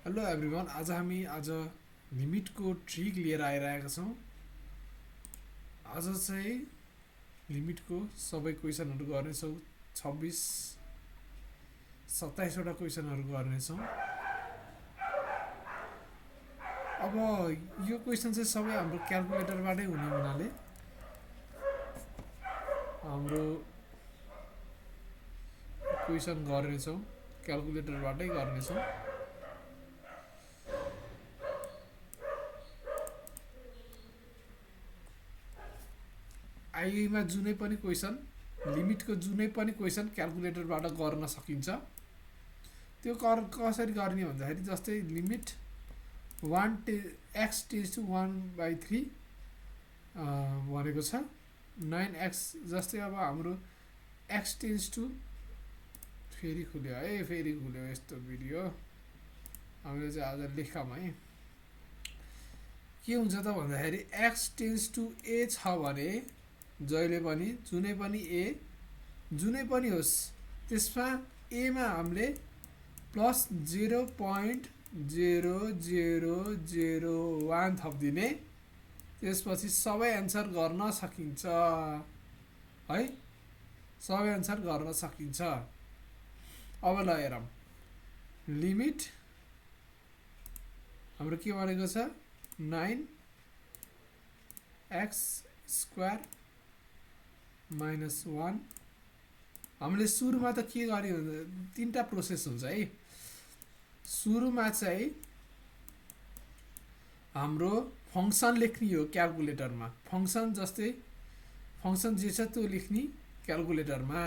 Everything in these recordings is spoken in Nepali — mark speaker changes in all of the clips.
Speaker 1: हेलो एभ्रिवान, आज लिमिटको ट्रिक लिएर आइरहेका छौँ। आज चाहिँ लिमिटको सबै क्वेसनहरू गर्नेछौँ। 26-27वटा क्वेसनहरू गर्नेछौँ। अब यो क्वेसन चाहिँ सबै हाम्रो क्यालकुलेटरबाटै हुने हुनाले हाम्रो क्वेसन गर्नेछौँ, क्यालकुलेटरबाटै गर्नेछौँ। आइमा जुनै पनि क्वेसन, लिमिटको जुनै पनि क्वेसन क्यालकुलेटरबाट गर्न सकिन्छ। त्यो कसरी गर्ने भन्दाखेरि जस्तै लिमिट x टेन्स टु 1/3 भनेको छ 9x। जस्तै अब हाम्रो x टेन्स टु फेरि खुल्यो यस्तो भिडियो हामीले चाहिँ आज लेखौँ है। के हुन्छ त भन्दाखेरि x टेन्स टु a छ भने जहिले पनि जुनै पनि होस् त्यसमा a मा हामीले +0.0001 थपिदिने, त्यसपछि सबै एन्सर गर्न सकिन्छ है, सबै एन्सर गर्न सकिन्छ। अब ल हेरौँ, लिमिट हाम्रो के भनेको छ 9x² -1। हामीले सुरुमा त के गर्यो भने तीनटा प्रोसेस हुन्छ है। सुरुमा चाहिँ हाम्रो फंक्सन लेख्ने हो क्यालकुलेटरमा। फंक्सन जस्तै फंक्सन जे छ त्यो लेख्ने क्यालकुलेटरमा।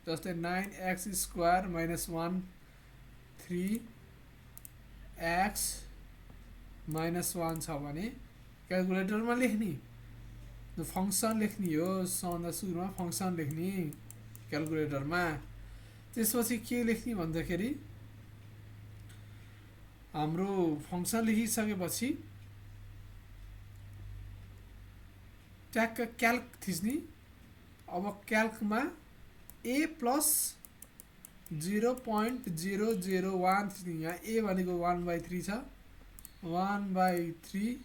Speaker 1: जस्तै 9x² -1 3x -1 छ भने क्यालकुलेटरमा लेख्ने फंक्सन लेख्ने हो। सबभन्दा सुरुमा फंक्सन लेख्ने क्यालकुलेटरमा। त्यसपछि के लेख्ने भन्दाखेरि हाम्रो फंक्सन लेखिसकेपछि ट्याक्क क्याल्क थिच्ने। अब क्याल्कमा a + 0.001 थिच्ने। यहाँ a भनेको 1/3 छ, 1/3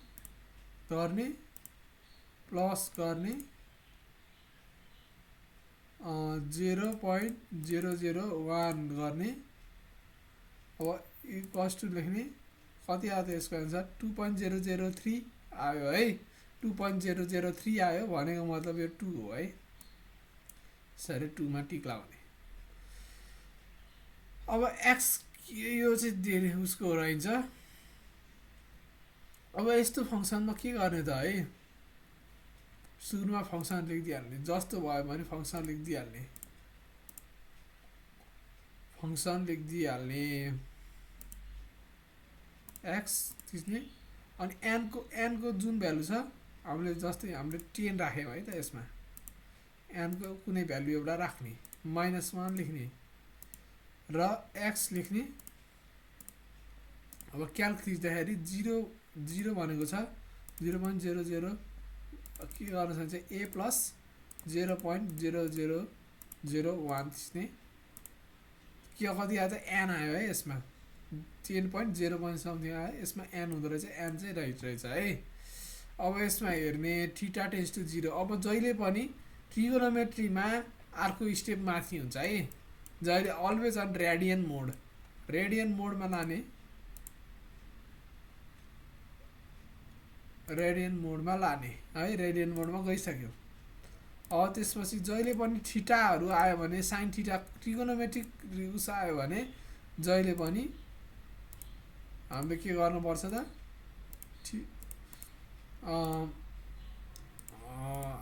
Speaker 1: गर्ने प्लस गर्ने 0.001 गर्ने। अब इक्वल्स टु लेख्ने। कति आयो त यसको एन्सर 2.003 आयो है। 2.003 आयो भनेको मतलब यो 2 हो है। सरी 2 मा टिक लगाउने। अब x यो चाहिँ उसको रहन्छ। अब यस्तो फंक्सनमा के गर्ने त है, सुरुमा फंक्सन लेखिदिइहाल्ने। जस्तो भयो भने फंक्सन लेखिदिइहाल्ने x थिच्ने। अनि n को जुन भ्यालु छ हामीले जस्तै हामीले 10 राख्यौँ है त। यसमा n को कुनै भ्यालु एउटा राख्ने, -1 लेख्ने र x लेख्ने। अब क्याल्क थिच्दाखेरि 0 भनेको छ 0.00 के गर्न सक्छ a + 0.0001 थिच्ने। के कति आयो त n आयो है। यसमा 10.0 समथिङ आयो। यसमा n हुँदो रहेछ, n चाहिँ रहेछ है। अब यसमा हेर्ने थीटा टेन्स टु 0। अब जहिले पनि ट्रिगोनोमेट्रीमा अर्को स्टेप माथि हुन्छ है। जहिले अलवेज अन रेडियन मोडमा लाने, रेडियन मोडमा गइसक्यो। अब त्यसपछि जहिले पनि थीटाहरू आयो भने साइन थीटा ट्रिगोनोमेट्रिक उस आयो भने जहिले पनि हामीले के गर्नुपर्छ त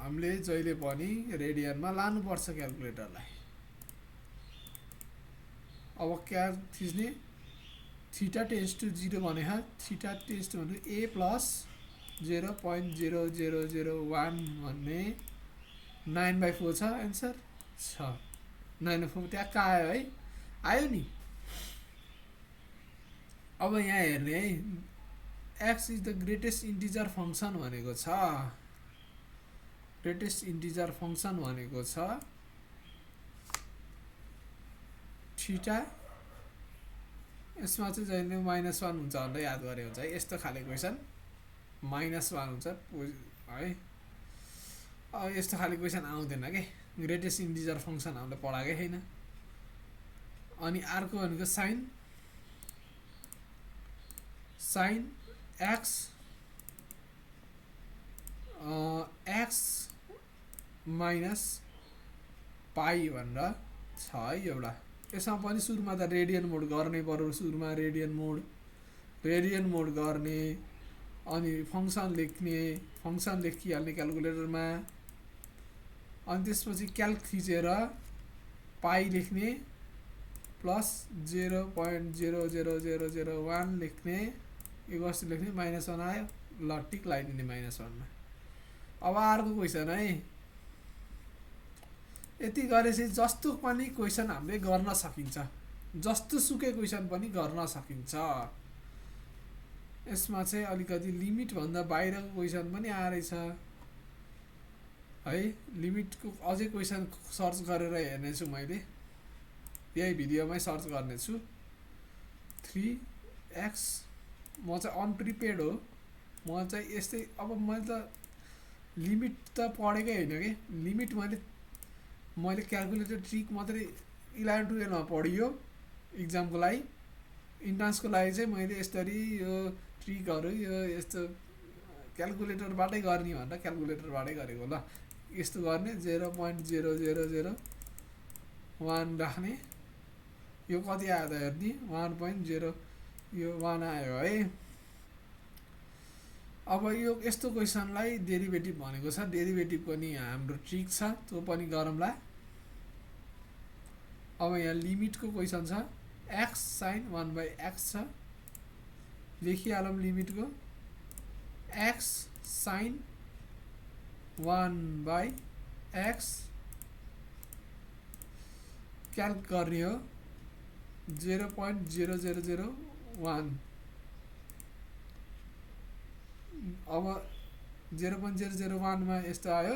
Speaker 1: हामीले जहिले पनि रेडियनमा लानुपर्छ क्यालकुलेटरलाई। अब क्या थिच्ने थीटा टेन्स टु 0 भने थीटा टेन्स टु a + 0.0001 भन्ने 9/4 छ एन्सर छ। 9/4 ट्याक्क आयो है, आयो नि। अब यहाँ हेर्ने है, x is the greatest integer function भनेको छ। ग्रेटेस्ट इन्टिजर फंक्सन भनेको छ थीटा यसमा चाहिँ जहिले -1 हुन्छ भनेर याद गरे हुन्छ है। यस्तो खाले क्वेसन -1 हुन्छ है। अब यस्तो खाले क्वेसन आउँदैन के, ग्रेटेस्ट इन्टिजर फङ्सन हामीले पढाएकै छैन। अनि अर्को भनेको sine x x minus pi भनेर छ है एउटा। यसमा पनि सुरुमा त रेडियन मोड गर्नै पर्यो, सुरुमा रेडियन मोड गर्ने, अनि फङ्सन लेखिहाल्ने क्यालकुलेटरमा, अनि त्यसपछि क्याल्क थिचेर पाई लेख्ने प्लस 0.00001 लेख्ने, यो कस्तो लेख्ने -1 आयो, ल टिक लगाइदिने -1 मा। अब अर्को क्वेसन है। यति गरेपछि जस्तो पनि क्वेसन हामीले गर्न सकिन्छ, जस्तो सुकै क्वेसन पनि गर्न सकिन्छ। यसमा चाहिँ अलिकति लिमिट भन्दा बाहिरको क्वेसन पनि आएछ है। लिमिटको अझै क्वेसन सर्च गरेर हेर्नेछु मैले, यही भिडियोमै सर्च गर्नेछु। 3x म चाहिँ अनप्रिपेयर्ड हो, म चाहिँ यस्तै। अब मैले त लिमिट त पढेकै होइन कि, लिमिट मैले क्यालकुलेटर ट्रिक मात्रै 11-12 मा पढियो इक्जामको लागि। इन्ट्रान्सको लागि चाहिँ मैले यसरी यो ट्रिकहरू यो यस्तो क्यालकुलेटरबाटै गर्ने भनेर क्यालकुलेटरबाटै गरेको। ल यस्तो गर्ने 0.0001 राख्ने, यो कति आयो त हेर्ने 1.0, यो 1 आयो है। अब यो यस्तो क्वेसनलाई डेरिभेटिभ भनेको छ, डेरिभेटिभको नि हाम्रो ट्रिक छ, त्यो पनि गरौँला। अब यहाँ लिमिटको क्वेसन छ, x sin 1/x छ, लेखिहालौँ लिमिटको x sin 1/x क्याल्क गर्ने हो 0.0001। अब 0.001 मा यस्तो आयो,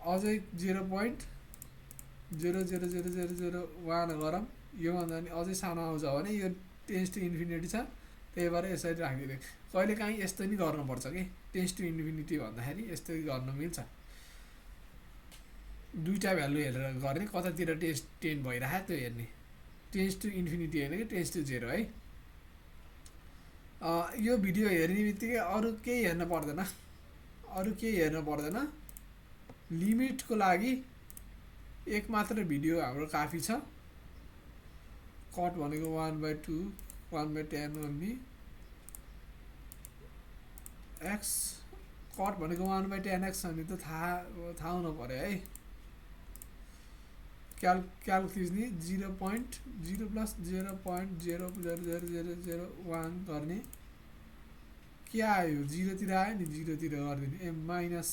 Speaker 1: अझै 0.00001 गरौँ, योभन्दा नि अझै सानो आउँछ भने यो टेन्स टु इन्फिनिटी छ, त्यही भएर यसरी राखिदिने। कहिलेकाहीँ यस्तो नि गर्नुपर्छ कि, टेन्स टु इन्फिनिटी भन्दाखेरि यस्तै गर्न मिल्छ। दुईटा भ्यालु हेरेर गर्ने, कतातिर टेन्स 10 भइरहेको त्यो हेर्ने। टेन्स टु इन्फिनिटी होइन कि टेन्स टु 0 है। यो भिडियो हेर्ने बित्तिकै अरू केही हेर्न पर्दैन, लिमिटको लागि एक मात्र भिडियो हाम्रो काफी छ। कट भनेको 1/2 1/10 भन्ने, x कट भनेको 1/10x भन्ने त थाहा हुनु पर्यो है। क्याल्क थिच्ने 0.0 + 0.00001 गर्ने, के आयो 0 तिर आयो नि, 0 तिर गरिदिने। माइनस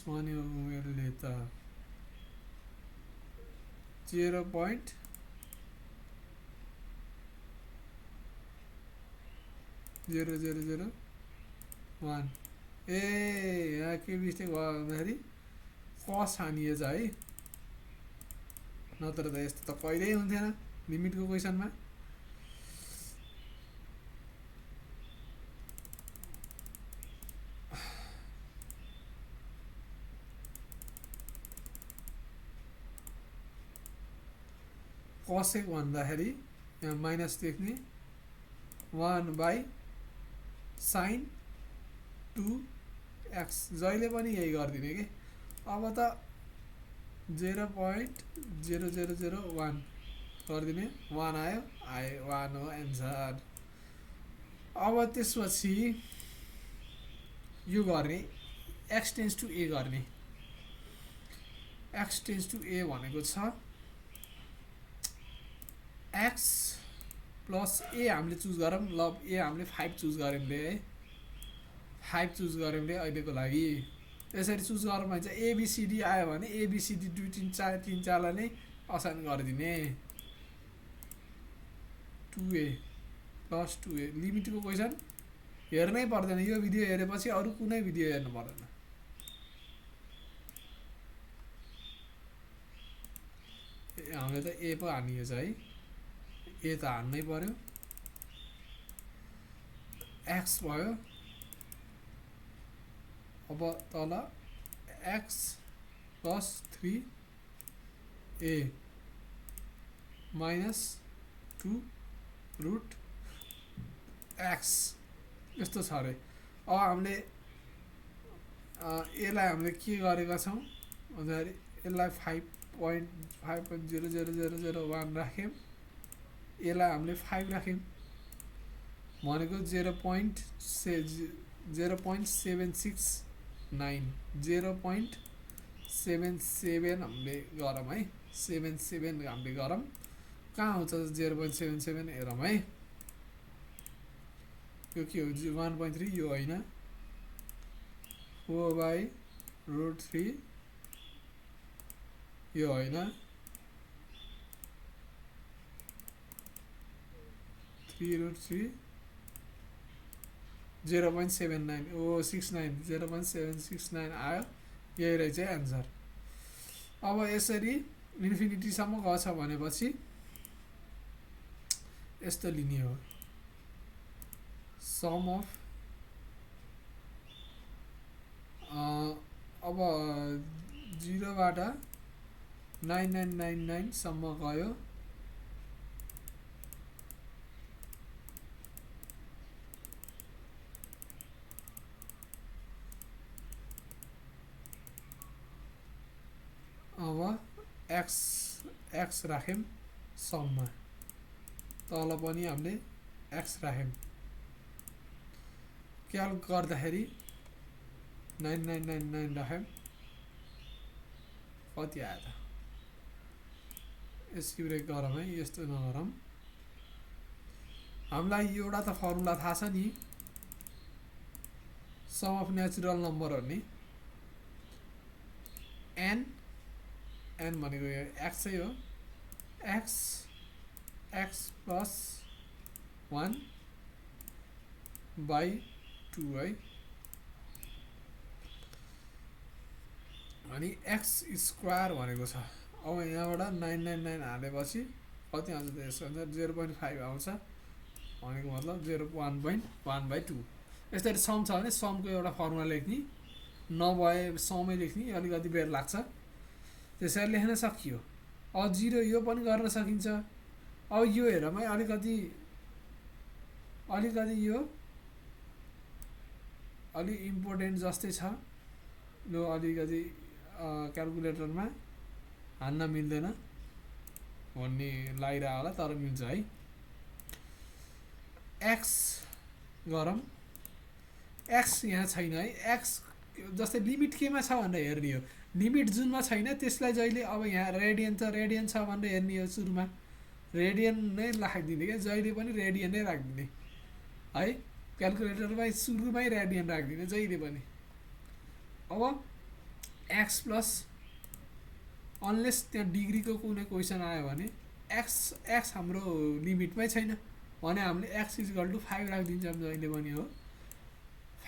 Speaker 1: भन्यो यसले त 0.0001। यहाँ के मिस्टेक भयो भन्दाखेरि कस हानिएछ है, नत्र त यस्तो त कहिल्यै हुन्थेन लिमिटको क्वेसनमा। कसेक भन्दाखेरि यहाँ माइनस लेख्ने 1/sin 2x, जहिले पनि यही गरिदिने कि। अब त 0.0001 गरिदिने, 1 आयो 1 हो एन्सर। अब त्यसपछि यो गर्ने x टेन्स टु a गर्ने। x टेन्स टु a भनेको छ x प्लस a हामीले चुज गरौँ। ल a हामीले 5 चुज गऱ्यौँ है, 5 चुज गऱ्यौँ अहिलेको लागि। यसरी चुज गरौँ भने चाहिँ ABCD आयो भने ABCD 2 3 4 3 4लाई नै असाइन गरिदिने। 2a प्लस 2a लिमिटको क्वेसन हेर्नै पर्दैन, यो भिडियो हेरेपछि अरू कुनै भिडियो हेर्नु पर्दैन। हामीले त ए पो हान्ने छ है ए त हान्नै पर्यो एक्स भयो अब तल एक्स प्लस 3 ए माइनस 2 रुट एक्स यस्तो छ अरे अब हामीले यसलाई हामीले के गरेका छौँ भन्दाखेरि यसलाई 5.5.00001 राख्यौँ यसलाई हामीले 5 राख्यौँ भनेको 0.769 हामीले गरौँ है 77 हामीले गरौँ कहाँ आउँछ 0.77 हेरौँ है यो के हो 1.3 यो होइन 4/√3 यो होइन 3√3 0.79 ओ 69 0.769 आयो यही रहेछ एन्सर अब यसरी इन्फिनिटीसम्म गछ भनेपछि यस्तो लिने हो सम अफ अब 0 बाट 9999 सम्म गयो अब एक्स राख्यौँ सममा तल पनि हामीले एक्स राख्यौँ क्याल्क गर्दाखेरि 9999 राख्यौँ कति आयो त एस्क्युरेट गरौँ है यस्तो नगरौँ हामीलाई एउटा त फर्मुला थाहा छ नि सम अफ नेचुरल नम्बर हो नि एन भनेको यो एक्स हो एक्स प्लस 1/2 है अनि एक्स स्क्वायर भनेको छ अब यहाँबाट 999 हालेपछि कति आउँछ त यसको आन्सर 0.5 आउँछ भनेको मतलब 1/2 यसरी सम छ भने समको एउटा फर्मुला लेख्ने नभए समै लेख्ने अलिकति बेर लाग्छ त्यसरी लेख्न सकियो अब 0 यो पनि गर्न सकिन्छ अब यो हेरौँ है अलिकति यो अलि इम्पोर्टेन्ट जस्तै छ यो अलिकति क्याल्कुलेटरमा हान्न मिल्दैन भन्ने लागिरहेको होला तर मिल्छ है एक्स गरौँ एक्स यहाँ छैन है एक्स जस्तै लिमिट केमा छ भनेर हेर्ने हो लिमिट जुनमा छैन त्यसलाई जहिले अब यहाँ रेडियन छ भनेर हेर्ने हो सुरुमा रेडियन नै राखिदिने क्या जहिले पनि रेडियन नै राखिदिने है क्याल्कुलेटरमा सुरुमै रेडियन राखिदिने जहिले पनि अब एक्स प्लस अनलेस त्यहाँ डिग्रीको कुनै क्वेसन आयो भने एक्स हाम्रो लिमिटमै छैन भने हामीले एक्स = 5 राखिदिन्छौँ जहिले पनि हो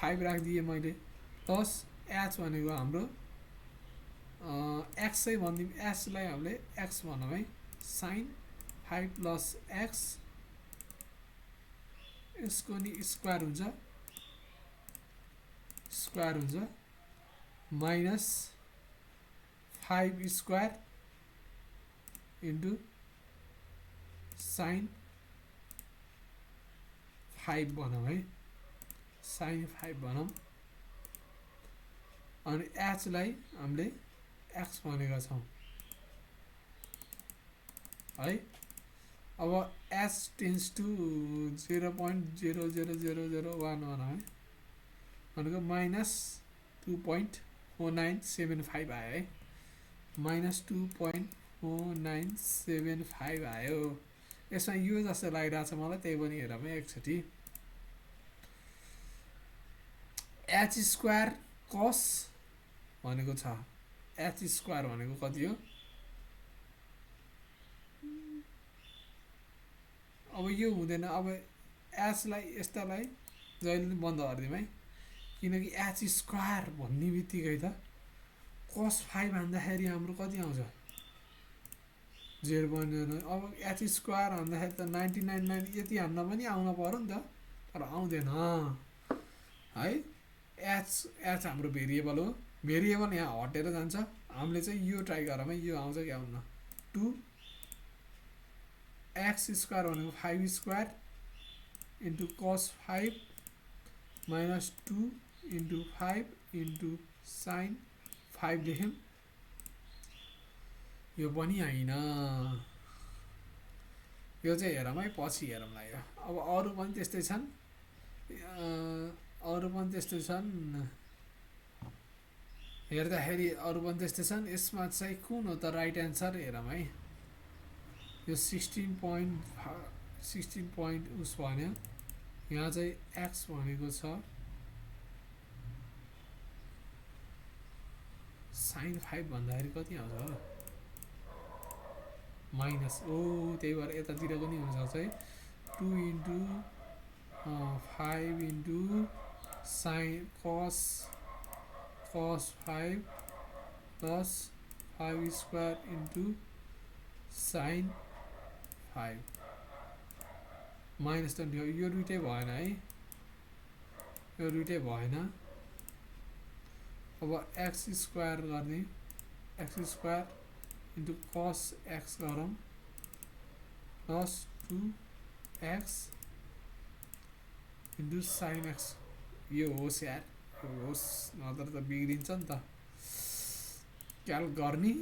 Speaker 1: 5 राखिदिएँ मैले प्लस एच भनेको हाम्रो एक्स चाहिँ भनिदिउँ एचलाई हामीले एक्स भनौँ है साइन 5 + एक्स यसको नि स्क्वायर हुन्छ माइनस 5 स्क्वायर इन्टु साइन 5 भनौँ है साइन 5 भनौँ अनि एचलाई हामीले एक्स भनेका छौँ है अब एच टेन्स टु 0.00001 भनौँ है भनेको माइनस 2.4975 आयो है माइनस 2.4975 आयो यसमा यो जस्तो लागिरहेछ मलाई त्यही पनि हेरौँ है एकचोटि एच स्क्वायर कस भनेको छ एच स्क्वायर भनेको कति हो अब यो हुँदैन अब एचलाई यस्तालाई जहिले पनि बन्द गरिदिउँ है किनकि एच स्क्वायर भन्ने बित्तिकै त cos 5 भन्दाखेरि हाम्रो कति आउँछ 0.09 अब एच स्क्वायर भन्दाखेरि त 99 यति हान्न पनि आउन पर्यो नि त तर आउँदैन है एच एच हाम्रो भेरिएबल हो भेरिएबल यहाँ हटेर जान्छ हामीले चाहिँ यो ट्राई गरौँ है यो आउँछ कि आउन्न 2x स्क्वायर भनेको 5 square into cos 5 minus 2 into 5 into sin 5 लेख्यौँ यो पनि होइन यो चाहिँ हेरौँ है पछि हेरौँला यो अब अरू पनि त्यस्तै छन् हेर्दाखेरि अरू पनि त्यस्तै छन् यसमा चाहिँ कुन हो त राइट एन्सर हेरौँ है यो 16 पोइन्ट उस भन्यो यहाँ चाहिँ एक्स भनेको छ sin 5 भन्दाखेरि कति आउँछ हो माइनस त्यही भएर यतातिर पनि हुनसक्छ है 2 into 5 into sin cos 5 plus 5 square into sin 5 minus 20 यो दुइटै भएन है यो दुइटै भएन अब एक्स स्क्वायर गर्ने x square into cos x गरौँ plus 2x into sin x यो होस् यार यो होस् नत्र त बिग्रिन्छ नि त क्याल्क गर्ने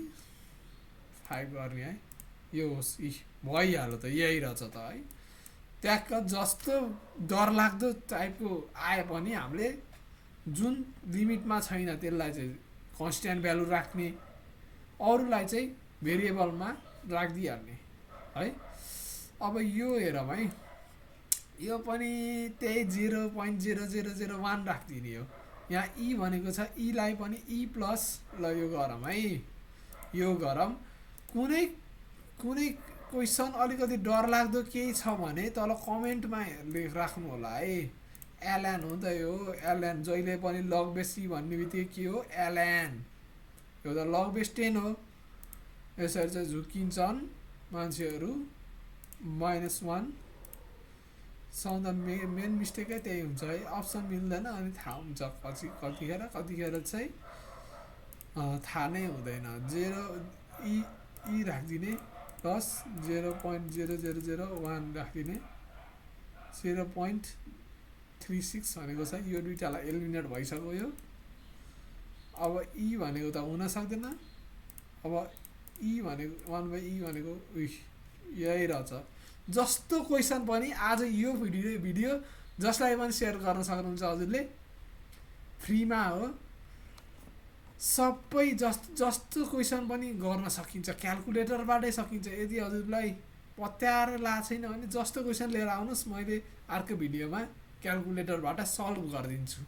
Speaker 1: 5 गर्ने है यो होस् भइहाल्यो त यही रहेछ त है ट्याक्क जस्तो डरलाग्दो टाइपको आए पनि हामीले जुन लिमिटमा छैन त्यसलाई चाहिँ कन्स्ट्यान्ट भ्यालु राख्ने अरूलाई चाहिँ भेरिएबलमा राखिदिइहाल्ने है अब यो हेरौँ है यो पनि त्यही 0.0001 राखिदिने हो यहाँ ई भनेको छ ईलाई पनि ई प्लस ल यो गरौँ है यो गरौँ कुनै क्वेसन अलिकति डरलाग्दो केही छ भने तल कमेन्टमा राख्नु होला है एलएन हो नि त यो एलएन जहिले पनि लग बेस सी भन्ने बित्तिकै के हो एलएन यो त लग बेस 10 हो यसरी चाहिँ झुकिन्छन् मान्छेहरू -1 सौदा मेन मिस्टेकै त्यही हुन्छ है अप्सन मिल्दैन अनि थाहा हुन्छ पछि कतिखेर चाहिँ थाहा नै हुँदैन 0 ई राखिदिने प्लस 0.0001 राखिदिने 0.36 भनेको छ यो दुईटालाई एलिमिनेट भइसक्यो यो अब ई भनेको त हुन सक्दैन अब ई भनेको 1/e भनेको यही रहेछ जस्तो क्वेसन पनि आज यो भिडियो जसलाई पनि सेयर गर्न सक्नुहुन्छ हजुरले फ्रीमा हो सबै जस्तो क्वेसन पनि गर्न सकिन्छ क्याल्कुलेटरबाटै सकिन्छ यदि हजुरलाई पत्याएर ला छैन भने जस्तो क्वेसन लिएर आउनुहोस् मैले अर्को भिडियोमा क्याल्कुलेटरबाट सल्भ गरिदिन्छु